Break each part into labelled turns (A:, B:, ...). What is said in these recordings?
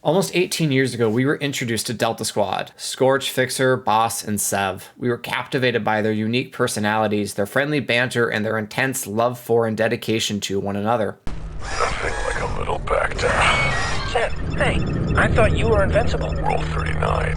A: Almost 18 years ago, we were introduced to Delta Squad, Scorch, Fixer, Boss, and Sev. We were captivated by their unique personalities, their friendly banter, and their intense love for and dedication to one another.
B: Nothing like a little back down.
C: Sev, hey, I thought you were invincible.
B: Roll 39.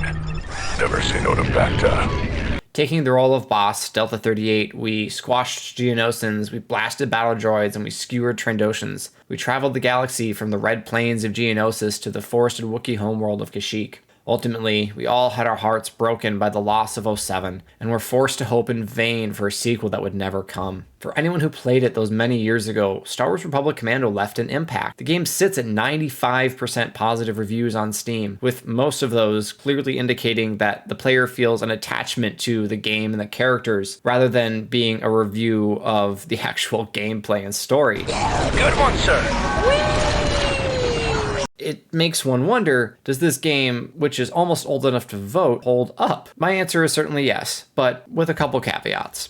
B: Never say no to back down.
A: Taking the role of Boss, Delta 38, we squashed Geonosians, we blasted battle droids, and we skewered Trandoshans. We traveled the galaxy from the red plains of Geonosis to the forested Wookiee homeworld of Kashyyyk. Ultimately, we all had our hearts broken by the loss of 07, and were forced to hope in vain for a sequel that would never come. For anyone who played it those many years ago, Star Wars Republic Commando left an impact. The game sits at 95% positive reviews on Steam, with most of those clearly indicating that the player feels an attachment to the game and the characters, rather than being a review of the actual gameplay and story.
C: Good one, sir.
A: It makes one wonder, does this game, which is almost old enough to vote, hold up? My answer is certainly yes, but with a couple caveats.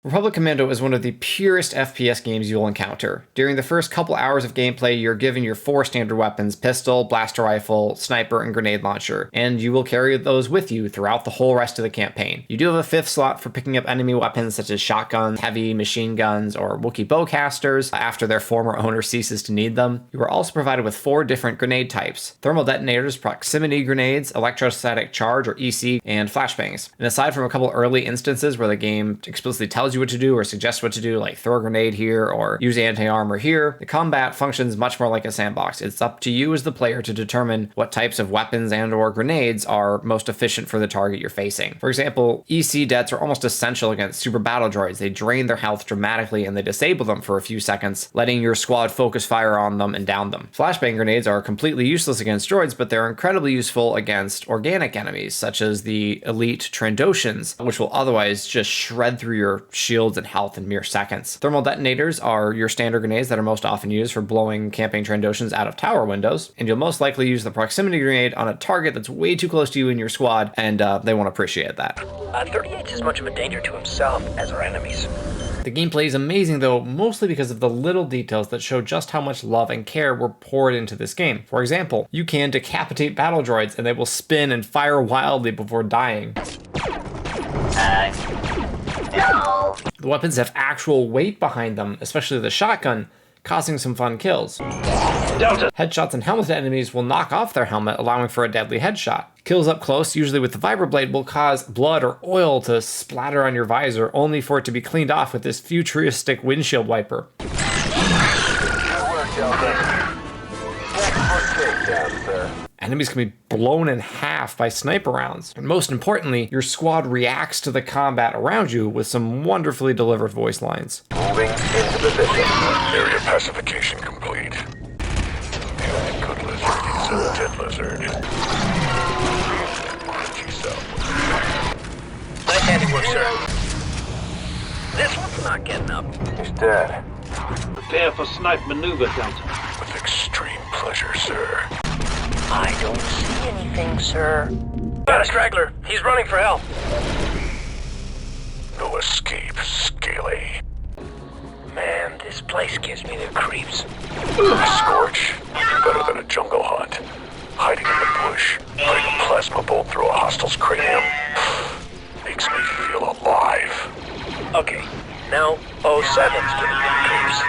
A: Republic Commando is one of the purest FPS games you'll encounter. During the first couple hours of gameplay, you're given your 4 standard weapons: pistol, blaster rifle, sniper, and grenade launcher, and you will carry those with you throughout the whole rest of the campaign. You do have a 5th slot for picking up enemy weapons such as shotguns, heavy machine guns, or Wookiee bowcasters after their former owner ceases to need them. You are also provided with 4 different grenade types: thermal detonators, proximity grenades, electrostatic charge or EC, and flashbangs. And aside from a couple early instances where the game explicitly tells you what to do or suggests what to do, like throw a grenade here or use anti-armor here, the combat functions much more like a sandbox. It's up to you as the player to determine what types of weapons and or grenades are most efficient for the target you're facing. For example, EC dets are almost essential against super battle droids. They drain their health dramatically and they disable them for a few seconds, letting your squad focus fire on them and down them. Flashbang grenades are completely useless against droids, but they're incredibly useful against organic enemies, such as the elite Trandoshans, which will otherwise just shred through your shields and health in mere seconds. Thermal detonators are your standard grenades that are most often used for blowing camping Trandoshans out of tower windows, and you'll most likely use the proximity grenade on a target that's way too close to you and your squad, and they won't appreciate that.
C: 38's as much of a danger to himself as our enemies.
A: The gameplay is amazing though, mostly because of the little details that show just how much love and care were poured into this game. For example, you can decapitate battle droids and they will spin and fire wildly before dying.
C: No.
A: The weapons have actual weight behind them, especially the shotgun, causing some fun kills.
C: Delta.
A: Headshots and helmeted enemies will knock off their helmet, allowing for a deadly headshot. Kills up close, usually with the vibroblade, will cause blood or oil to splatter on your visor, only for it to be cleaned off with this futuristic windshield wiper.
B: Good work, Delta. Next for takedown, sir.
A: Enemies can be blown in half by sniper rounds. And most importantly, your squad reacts to the combat around you with some wonderfully delivered voice lines.
B: Moving into position. Area pacification complete. The only good lizard is a dead lizard.
C: Nice handiwork, sir. This one's not getting up.
B: He's dead.
D: Prepare for snipe maneuver, Delta.
B: With extreme pleasure, sir.
C: I don't see anything, sir. Got a straggler. He's running for help.
B: No escape, Scaly.
C: Man, this place gives me the creeps.
B: Scorch, better than a jungle hunt. Hiding in the bush, putting a plasma bolt through a hostile's cranium. Makes me feel alive.
C: Okay, now 07's giving me the creeps.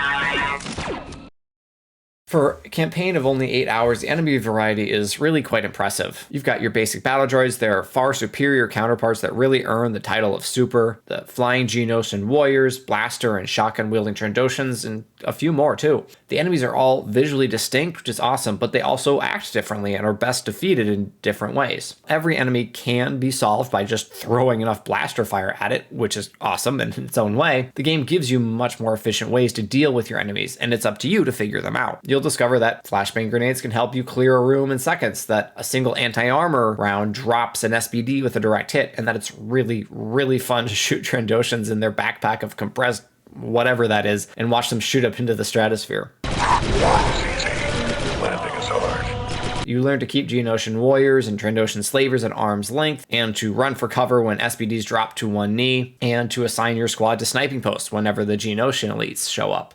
A: For a campaign of only 8 hours, the enemy variety is really quite impressive. You've got your basic battle droids, their far superior counterparts that really earn the title of Super, the flying Geonosian warriors, blaster and shotgun wielding Trandoshans, and a few more too. The enemies are all visually distinct, which is awesome, but they also act differently and are best defeated in different ways. Every enemy can be solved by just throwing enough blaster fire at it, which is awesome in its own way. The game gives you much more efficient ways to deal with your enemies, and it's up to you to figure them out. You'll discover that flashbang grenades can help you clear a room in seconds, that a single anti-armor round drops an SBD with a direct hit, and that it's really, really fun to shoot Trandoshans in their backpack of compressed whatever that is and watch them shoot up into the stratosphere.
B: Landing is hard.
A: You learn to keep Geonosian warriors and Trandoshan slavers at arm's length, and to run for cover when SBDs drop to one knee, and to assign your squad to sniping posts whenever the Geonosian elites show up.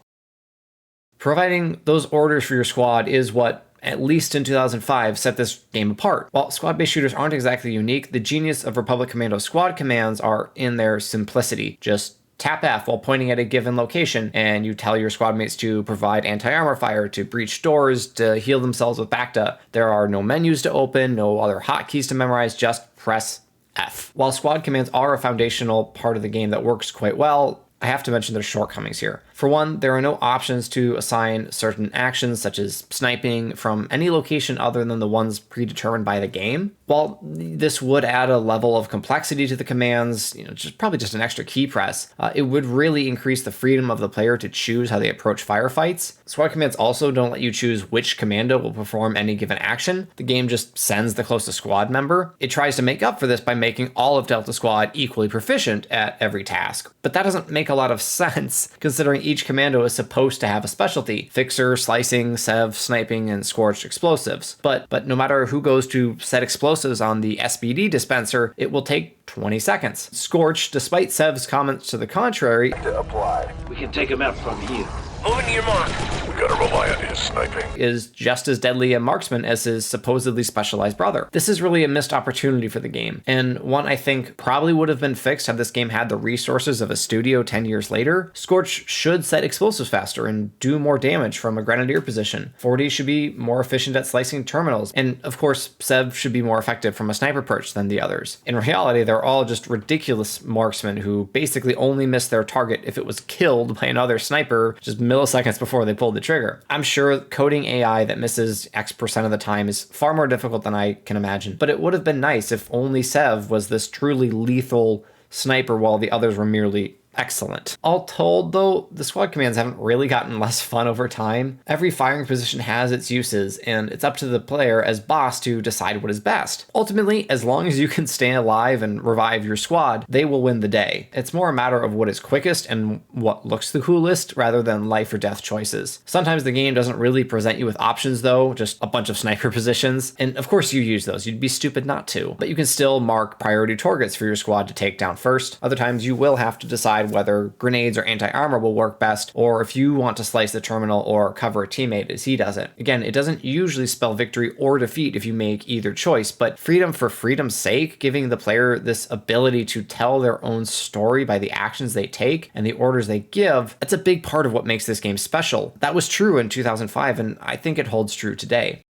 A: Providing those orders for your squad is what at least in 2005, set this game apart. While squad-based shooters aren't exactly unique, the genius of Republic Commando squad commands are in their simplicity. Just tap F while pointing at a given location, and you tell your squad mates to provide anti-armor fire, to breach doors, to heal themselves with Bacta. There are no menus to open, no other hotkeys to memorize, just press F. While squad commands are a foundational part of the game that works quite well, I have to mention their shortcomings here. For one, there are no options to assign certain actions, such as sniping, from any location other than the ones predetermined by the game. While this would add a level of complexity to the commands, probably just an extra key press, it would really increase the freedom of the player to choose how they approach firefights. Squad commands also don't let you choose which commando will perform any given action. The game just sends the closest squad member. It tries to make up for this by making all of Delta Squad equally proficient at every task. But that doesn't make a lot of sense, considering each commando is supposed to have a specialty: Fixer, Slicing, Sev, Sniping, and Scorch explosives. But no matter who goes to set explosives on the SBD dispenser, it will take 20 seconds. Scorch, despite Sev's comments to the contrary,
B: To apply.
D: We can take him out from here.
C: Moving to your mark.
B: We gotta rely on his sniping.
A: is just as deadly a marksman as his supposedly specialized brother. This is really a missed opportunity for the game, and one I think probably would have been fixed had this game had the resources of a studio 10 years later. Scorch should set explosives faster and do more damage from a grenadier position. 40 should be more efficient at slicing terminals, and of course, Sev should be more effective from a sniper perch than the others. In reality, they're all just ridiculous marksmen who basically only miss their target if it was killed by another sniper just milliseconds before they pulled the trigger. I'm sure coding AI that misses X% of the time is far more difficult than I can imagine, but it would have been nice if only Sev was this truly lethal sniper while the others were merely excellent. All told, though, the squad commands haven't really gotten less fun over time. Every firing position has its uses, and it's up to the player as boss to decide what is best. Ultimately, as long as you can stay alive and revive your squad, they will win the day. It's more a matter of what is quickest and what looks the coolest, rather than life or death choices. Sometimes the game doesn't really present you with options, though, just a bunch of sniper positions, and of course you use those. You'd be stupid not to. But you can still mark priority targets for your squad to take down first. Other times you will have to decide whether grenades or anti-armor will work best, or if you want to slice the terminal or cover a teammate as he does it. Again, it doesn't usually spell victory or defeat if you make either choice, but freedom for freedom's sake, giving the player this ability to tell their own story by the actions they take and the orders they give, that's a big part of what makes this game special. That was true in 2005, and I think it holds true today.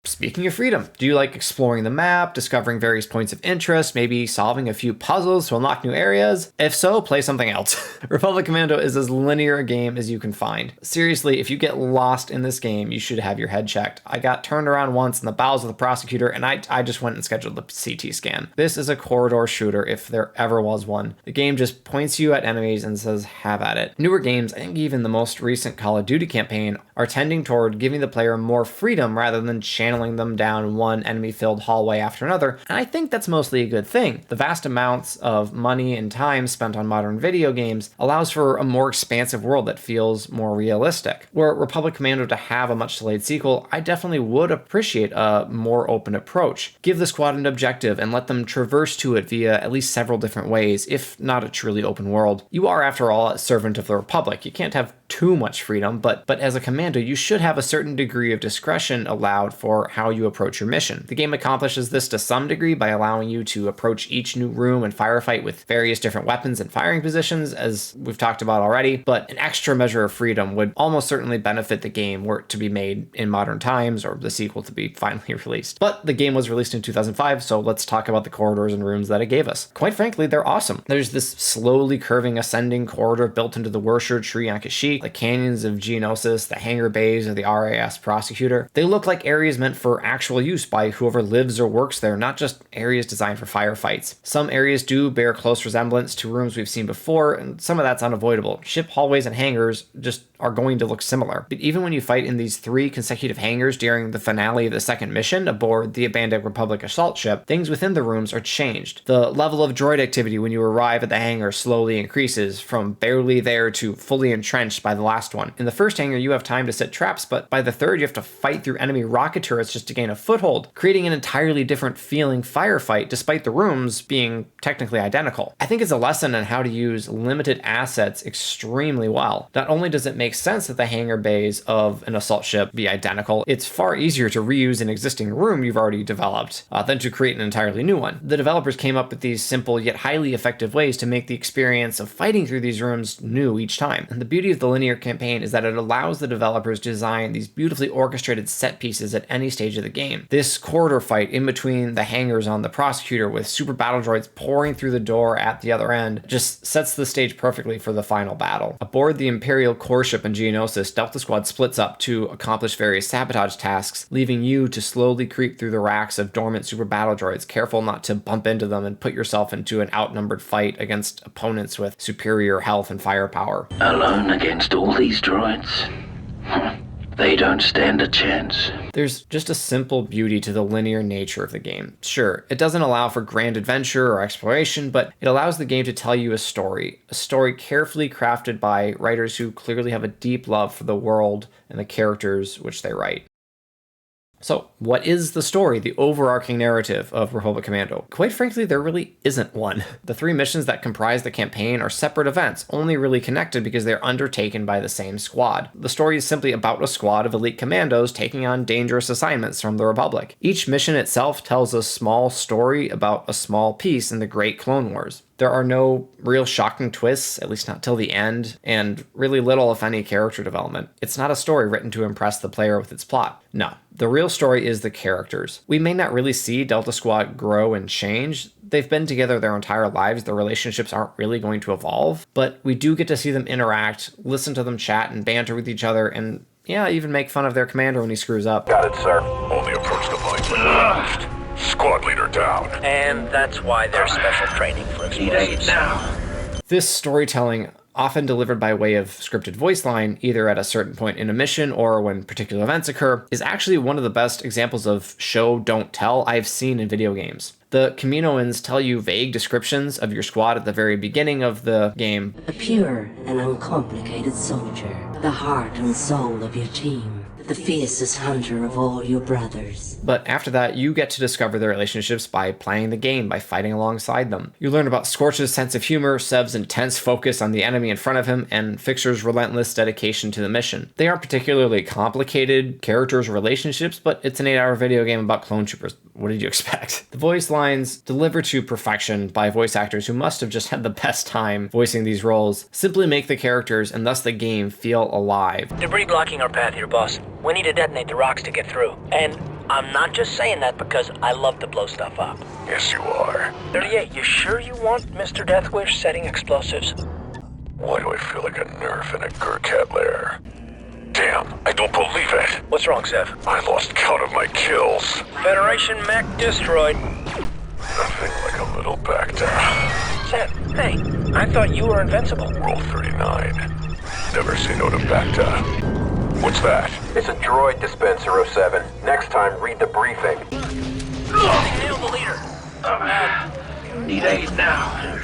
A: Speaking of freedom, do you like exploring the map, discovering various points of interest, maybe solving a few puzzles to unlock new areas? If so, play something else. Republic Commando is as linear a game as you can find. Seriously, if you get lost in this game, you should have your head checked. I got turned around once in the bowels of the prosecutor, and I just went and scheduled a CT scan. This is a corridor shooter, if there ever was one. The game just points you at enemies and says, have at it. Newer games, I think even the most recent Call of Duty campaign, are tending toward giving the player more freedom rather than channeling them down one enemy-filled hallway after another, and I think that's mostly a good thing. The vast amounts of money and time spent on modern video games allows for a more expansive world that feels more realistic. Were Republic Commando to have a much-delayed sequel, I definitely would appreciate a more open approach. Give the squad an objective and let them traverse to it via at least several different ways, if not a truly open world. You are, after all, a servant of the Republic. You can't have too much freedom, but as a commando, you should have a certain degree of discretion allowed for how you approach your mission. The game accomplishes this to some degree by allowing you to approach each new room and firefight with various different weapons and firing positions, as we've talked about already, but an extra measure of freedom would almost certainly benefit the game were it to be made in modern times or the sequel to be finally released. But the game was released in 2005, so let's talk about the corridors and rooms that it gave us. Quite frankly, they're awesome. There's this slowly curving ascending corridor built into the Worsher tree on Kashyyyk, the canyons of Geonosis, the hangar bays of the RAS Prosecutor. They look like areas meant for actual use by whoever lives or works there, not just areas designed for firefights. Some areas do bear close resemblance to rooms we've seen before, and some of that's unavoidable. Ship hallways and hangars just are going to look similar. But even when you fight in these 3 consecutive hangars during the finale of the second mission aboard the abandoned Republic assault ship, things within the rooms are changed. The level of droid activity when you arrive at the hangar slowly increases, from barely there to fully entrenched by the last one. In the first hangar, you have time to set traps, but by the third, you have to fight through enemy rocket turrets just to gain a foothold, creating an entirely different feeling firefight despite the rooms being technically identical. I think it's a lesson on how to use limited assets extremely well. Not only does it make makes sense that the hangar bays of an assault ship be identical. It's far easier to reuse an existing room you've already developed than to create an entirely new one. The developers came up with these simple yet highly effective ways to make the experience of fighting through these rooms new each time. And the beauty of the linear campaign is that it allows the developers to design these beautifully orchestrated set pieces at any stage of the game. This corridor fight in between the hangars on the Prosecutor with super battle droids pouring through the door at the other end just sets the stage perfectly for the final battle. Aboard the Imperial core ship in Geonosis, Delta Squad splits up to accomplish various sabotage tasks, leaving you to slowly creep through the racks of dormant super battle droids, careful not to bump into them and put yourself into an outnumbered fight against opponents with superior health and firepower.
E: Alone against all these droids? They don't stand a chance.
A: There's just a simple beauty to the linear nature of the game. Sure, it doesn't allow for grand adventure or exploration, but it allows the game to tell you a story carefully crafted by writers who clearly have a deep love for the world and the characters which they write. So, what is the story, the overarching narrative of Republic Commando? Quite frankly, there really isn't one. The 3 missions that comprise the campaign are separate events, only really connected because they're undertaken by the same squad. The story is simply about a squad of elite commandos taking on dangerous assignments from the Republic. Each mission itself tells a small story about a small piece in the Great Clone Wars. There are no real shocking twists, at least not till the end, and really little, if any, character development. It's not a story written to impress the player with its plot. No, the real story is the characters. We may not really see Delta Squad grow and change. They've been together their entire lives. Their relationships aren't really going to evolve, but we do get to see them interact, listen to them chat and banter with each other, and yeah, even make fun of their commander when he screws up.
B: Got it, sir. Only approach the point when launched. Squad leader down.
C: And that's why there's special training for explosives.
A: This storytelling, often delivered by way of scripted voice line, either at a certain point in a mission or when particular events occur, is actually one of the best examples of show, don't tell I've seen in video games. The Kaminoans tell you vague descriptions of your squad at the very beginning of the game.
F: A pure and uncomplicated soldier, the heart and soul of your team, the fiercest hunter of all your brothers.
A: But after that, you get to discover their relationships by playing the game, by fighting alongside them. You learn about Scorch's sense of humor, Sev's intense focus on the enemy in front of him, and Fixer's relentless dedication to the mission. They aren't particularly complicated characters or relationships, but it's an 8-hour video game about clone troopers. What did you expect? The voice lines, delivered to perfection by voice actors who must have just had the best time voicing these roles, simply make the characters and thus the game feel alive.
C: Debris blocking our path here, boss. We need to detonate the rocks to get through. And I'm not just saying that because I love to blow stuff up.
B: Yes, you are.
C: 38, you sure you want Mr. Deathwish setting explosives?
B: Why do I feel like a nerf in a Gurkhat lair? Damn, I don't believe it.
C: What's wrong, Sev?
B: I lost count of my kills.
C: Federation mech destroyed.
B: Nothing like a little Bacta.
C: Sev, hey, I thought you were invincible.
B: Roll 39. Never say no to Bacta. What's that?
G: It's a droid dispenser, 07. Next time, read the briefing.
C: Nail the leader.
E: Need aid now.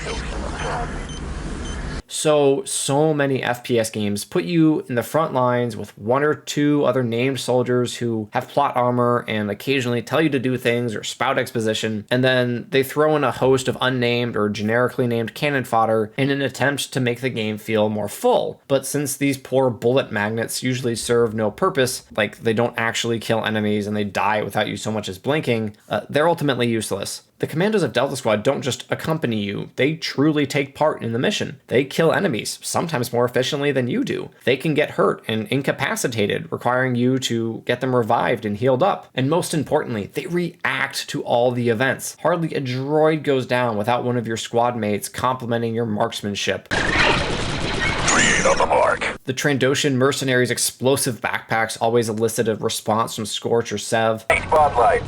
A: So many FPS games put you in the front lines with 1 or 2 other named soldiers who have plot armor and occasionally tell you to do things or spout exposition, and then they throw in a host of unnamed or generically named cannon fodder in an attempt to make the game feel more full. But since these poor bullet magnets usually serve no purpose, like they don't actually kill enemies and they die without you so much as blinking, they're ultimately useless. The commandos of Delta Squad don't just accompany you, they truly take part in the mission. They kill enemies, sometimes more efficiently than you do. They can get hurt and incapacitated, requiring you to get them revived and healed up. And most importantly, they react to all the events. Hardly a droid goes down without one of your squad mates complimenting your marksmanship.
B: 38 on the mark.
A: The Trandoshan mercenaries' explosive backpacks always elicit a response from Scorch or Sev.
G: Spotlight.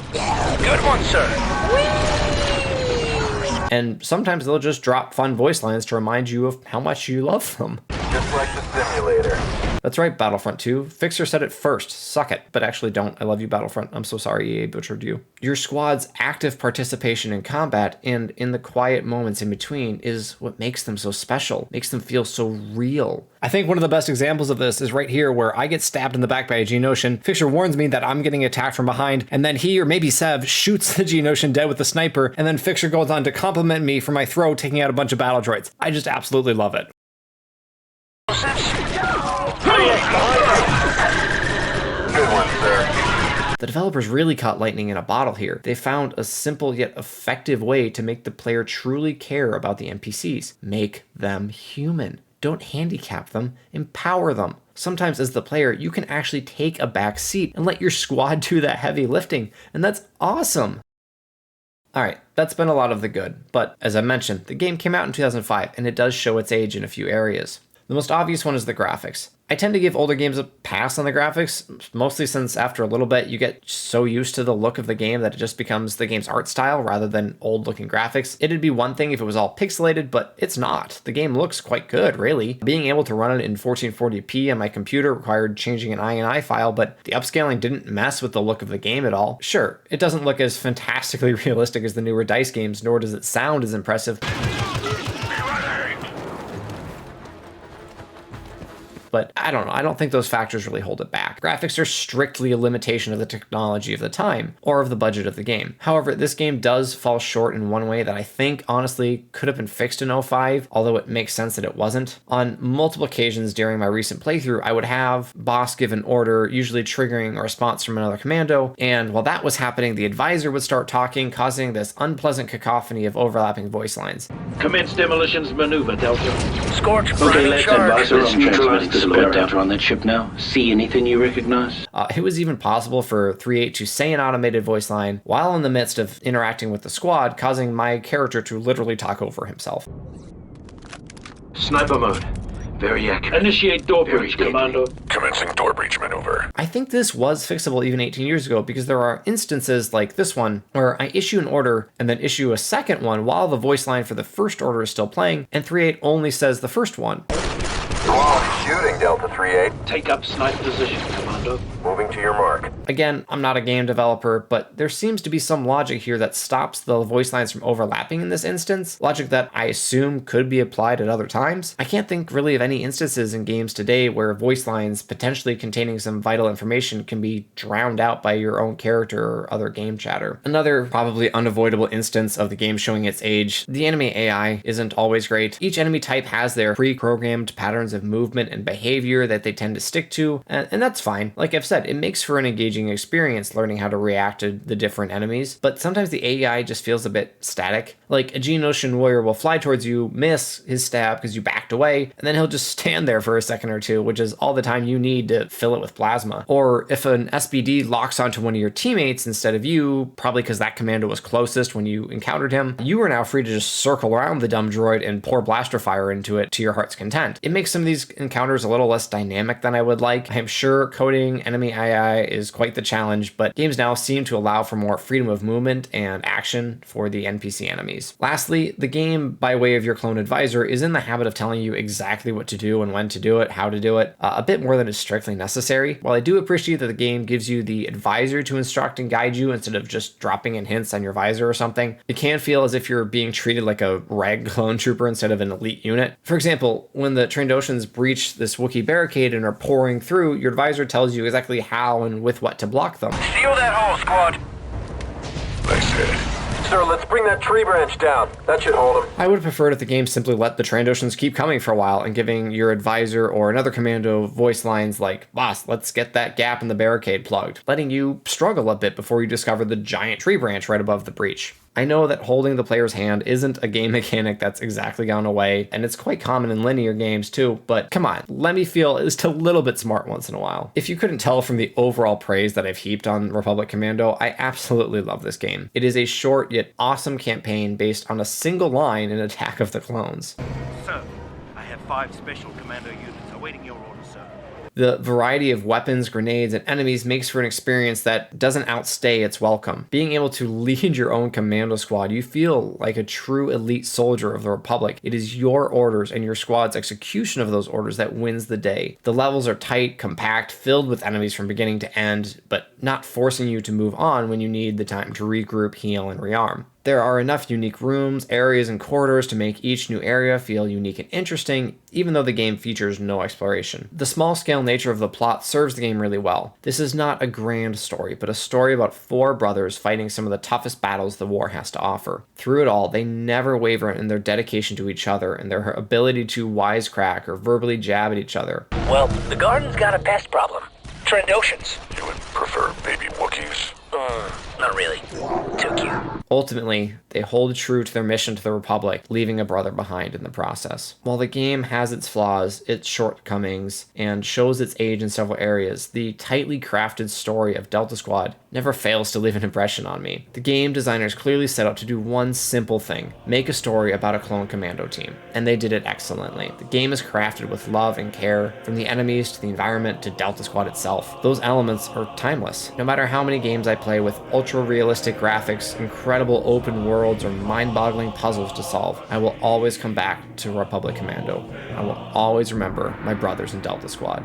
C: Good one, sir.
A: And sometimes they'll just drop fun voice lines to remind you of how much you love them.
G: Just like the simulator.
A: That's right, Battlefront 2. Fixer said it first. Suck it. But actually don't. I love you, Battlefront. I'm so sorry EA butchered you. Your squad's active participation in combat and in the quiet moments in between is what makes them so special, makes them feel so real. I think one of the best examples of this is right here where I get stabbed in the back by a Geonosian. Fixer warns me that I'm getting attacked from behind, and then he or maybe Sev shoots the Geonosian dead with the sniper, and then Fixer goes on to compliment me for my throw taking out a bunch of battle droids. I just absolutely love it.
G: Good one, sir.
A: The developers really caught lightning in a bottle here. They found a simple yet effective way to make the player truly care about the NPCs. Make them human. Don't handicap them, empower them. Sometimes as the player, you can actually take a back seat and let your squad do that heavy lifting, and that's awesome. Alright, that's been a lot of the good, but as I mentioned, the game came out in 2005 and it does show its age in a few areas. The most obvious one is the graphics. I tend to give older games a pass on the graphics, mostly since after a little bit you get so used to the look of the game that it just becomes the game's art style rather than old looking graphics. It'd be one thing if it was all pixelated, but it's not. The game looks quite good, really. Being able to run it in 1440p on my computer required changing an INI file, but the upscaling didn't mess with the look of the game at all. Sure, it doesn't look as fantastically realistic as the newer DICE games, nor does it sound as impressive. But I don't know, I don't think those factors really hold it back. Graphics are strictly a limitation of the technology of the time, or of the budget of the game. However, this game does fall short in one way that I think, honestly, could have been fixed in 05, although it makes sense that it wasn't. On multiple occasions during my recent playthrough, I would have boss give an order, usually triggering a response from another commando, and while that was happening, the advisor would start talking, causing this unpleasant cacophony of overlapping voice lines.
D: Commence demolitions maneuver, Delta.
C: Scorch,
E: Okay,
C: prime
E: let's
C: charge.
E: advise on transmitting the squad data on that ship now. See anything you recognize?
A: It was even possible for 3.8 to say an automated voice line while in the midst of interacting with the squad, causing my character to literally talk over himself.
D: Sniper mode. Very accurate. Initiate door breach, Commando.
B: Commencing door breach maneuver.
A: I think this was fixable even 18 years ago because there are instances like this one where I issue an order and then issue a second one while the voice line for the first order is still playing, and 3.8 only says the first one.
G: Quality shooting, Delta 3-8.
D: Take up snipe position, Commando.
G: Moving to your mark.
A: Again, I'm not a game developer, but there seems to be some logic here that stops the voice lines from overlapping in this instance, logic that I assume could be applied at other times. I can't think really of any instances in games today where voice lines potentially containing some vital information can be drowned out by your own character or other game chatter. Another probably unavoidable instance of the game showing its age, the enemy AI isn't always great. Each enemy type has their pre-programmed patterns of movement and behavior that they tend to stick to, and that's fine. Like I've said, it makes for an engaging experience learning how to react to the different enemies, but sometimes the AI just feels a bit static. Like a Geonosian warrior will fly towards you, miss his stab because you backed away, and then he'll just stand there for a second or two, which is all the time you need to fill it with plasma. Or if an SBD locks onto one of your teammates instead of you, probably because that commando was closest when you encountered him, you are now free to just circle around the dumb droid and pour blaster fire into it to your heart's content. It makes some of these encounters a little less dynamic than I would like. I'm sure coding enemy AI is quite the challenge, but games now seem to allow for more freedom of movement and action for the NPC enemies. Lastly, the game, by way of your clone advisor, is in the habit of telling you exactly what to do and when to do it, how to do it, a bit more than is strictly necessary. While I do appreciate that the game gives you the advisor to instruct and guide you instead of just dropping in hints on your visor or something, it can feel as if you're being treated like a rag clone trooper instead of an elite unit. For example, when the Trandoshans breach this Wookiee barricade and are pouring through, your advisor tells you exactly how and with what to block them.
C: Seal that hole, squad.
B: Nice hit.
G: Sir, let's bring that tree branch down. That should hold him.
A: I would have preferred if the game simply let the Trandoshans keep coming for a while and giving your advisor or another commando voice lines like, "Boss, let's get that gap in the barricade plugged," letting you struggle a bit before you discover the giant tree branch right above the breach. I know that holding the player's hand isn't a game mechanic that's exactly gone away, and it's quite common in linear games too, but come on, let me feel just a little bit smart once in a while. If you couldn't tell from the overall praise that I've heaped on Republic Commando, I absolutely love this game. It is a short yet awesome campaign based on a single line in Attack of the Clones.
H: Sir, I have 5 special commando units awaiting your order, sir.
A: The variety of weapons, grenades, and enemies makes for an experience that doesn't outstay its welcome. Being able to lead your own commando squad, you feel like a true elite soldier of the Republic. It is your orders and your squad's execution of those orders that wins the day. The levels are tight, compact, filled with enemies from beginning to end, but not forcing you to move on when you need the time to regroup, heal, and rearm. There are enough unique rooms, areas, and corridors to make each new area feel unique and interesting, even though the game features no exploration. The small-scale nature of the plot serves the game really well. This is not a grand story, but a story about 4 brothers fighting some of the toughest battles the war has to offer. Through it all, they never waver in their dedication to each other and their ability to wisecrack or verbally jab at each other.
C: Well, the garden's got a pest problem. Trandoshans.
B: You would prefer baby Wookiees?
C: Not really. Too cute.
A: Ultimately, they hold true to their mission to the Republic, leaving a brother behind in the process. While the game has its flaws, its shortcomings, and shows its age in several areas, the tightly crafted story of Delta Squad never fails to leave an impression on me. The game designers clearly set out to do one simple thing: make a story about a clone commando team, and they did it excellently. The game is crafted with love and care, from the enemies to the environment to Delta Squad itself. Those elements are timeless. No matter how many games I play with ultra-realistic graphics, incredible open worlds, or mind-boggling puzzles to solve, I will always come back to Republic Commando. I will always remember my brothers in Delta Squad.